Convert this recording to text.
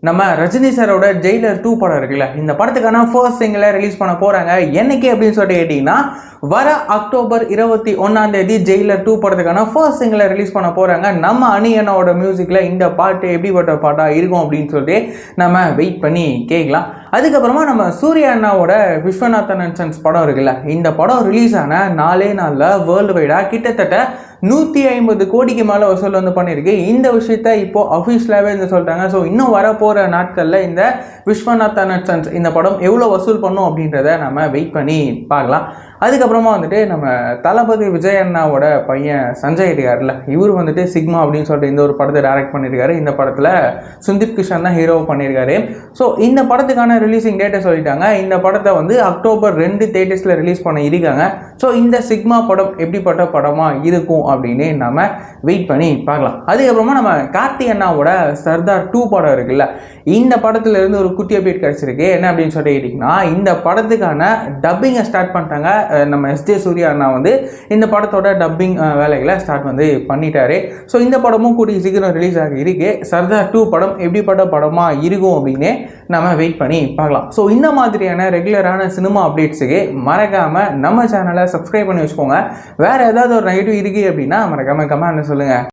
நம்ம ரஜினி சாரோட ஜெயிலர் 2 படம் இருக்குல்ல, இந்த படத்துக்கான ஃபர்ஸ்ட் சிங்கிளை ரிலீஸ் பண்ண போறாங்க. என்னைக்கு அப்படின்னு சொல்லிட்டு கேட்டீங்கன்னா, வர அக்டோபர் 21 ஜெயிலர் 2 படத்துக்கான ஃபர்ஸ்ட் சிங்கிளை ரிலீஸ் பண்ண போறாங்க. நம்ம அணியனோட மியூசிக்ல இந்த பாட்டு எப்படிப்பட்ட பாட்டா இருக்கும் அப்படின்னு சொல்லிட்டு நம்ம வெயிட் பண்ணி கேட்கலாம். அதுக்கப்புறமா நம்ம சூர்யா அண்ணாவோட விஸ்வநாதன் அண்ட் சன்ஸ் படம் இருக்குல்ல, இந்த படம் ரிலீஸ் ஆன 4 நாளில் வேர்ல்டு வைடாக கிட்டத்தட்ட 150 கோடிக்கு மேலே வசூல் பண்ணியிருக்கு. இந்த விஷயத்த இப்போ அஃபீஷியலாகவே சொல்லிட்டாங்க. ஸோ இன்னும் வரப்போகிற நாட்களில் இந்த விஸ்வநாதன் அண்ட் சன்ஸ் இந்த படம் எவ்வளோ வசூல் பண்ணும் அப்படின்றத நம்ம வெயிட் பண்ணி பார்க்கலாம். அதுக்கப்புறமா நம்ம தளபதி விஜய் அண்ணாவோட பையன் சஞ்சய் இருக்கார்ல, இவர் சிக்மா அப்படின்னு சொல்லிட்டு இந்த ஒரு படத்தை டைரக்ட் பண்ணியிருக்காரு. இந்த படத்தில் சுந்தீப் கிஷன் தான் ஹீரோ பண்ணியிருக்காரு. ஸோ இந்த படத்துக்கான ரிலீசிங் டேட்டை சொல்லிட்டாங்க. இந்த படத்தை அக்டோபர் 2 தேட்டர்ஸில் ரிலீஸ் பண்ண இருக்காங்க. ஸோ இந்த சிக்மா படம் எப்படிப்பட்ட படமாக இருக்கும் அப்படின்னு நம்ம வெயிட் பண்ணி பார்க்கலாம். அதுக்கப்புறமா நம்ம கார்த்தி அண்ணாவோட சர்தார் 2 படம் இருக்குல்ல, இந்த படத்துல இருந்து ஒரு குட்டி அப்டேட் கிடைச்சிருக்கு. என்ன அப்படின்னு சொல்லி கேட்டிங்கன்னா, இந்த படத்துக்கான டப்பிங்கை ஸ்டார்ட் பண்ணிட்டாங்க. நம்ம எஸ்ஜே சூர்யா அண்ணா இந்த படத்தோட டப்பிங் வேலைகளை ஸ்டார்ட் பண்ணிட்டாரு. ஸோ இந்த படமும் கூடிய சீக்கிரம் ரிலீஸ் ஆகி இருக்கு. சர்தார் 2 படம் எப்படிப்பட்ட படமாக இருக்கும் அப்படின்னு நம்ம வெயிட் பண்ணி பார்க்கலாம். ஸோ இந்த மாதிரியான ரெகுலரான சினிமா அப்டேட்ஸுக்கு மறக்காமல் நம்ம சேனலை சப்ஸ்கிரைப் பண்ணி வச்சுக்கோங்க. வேறு ஏதாவது ஒரு நெகட்டிவ் இருக்குது அப்படின்னா மறக்காமல் கமெண்ட்ல சொல்லுங்கள்.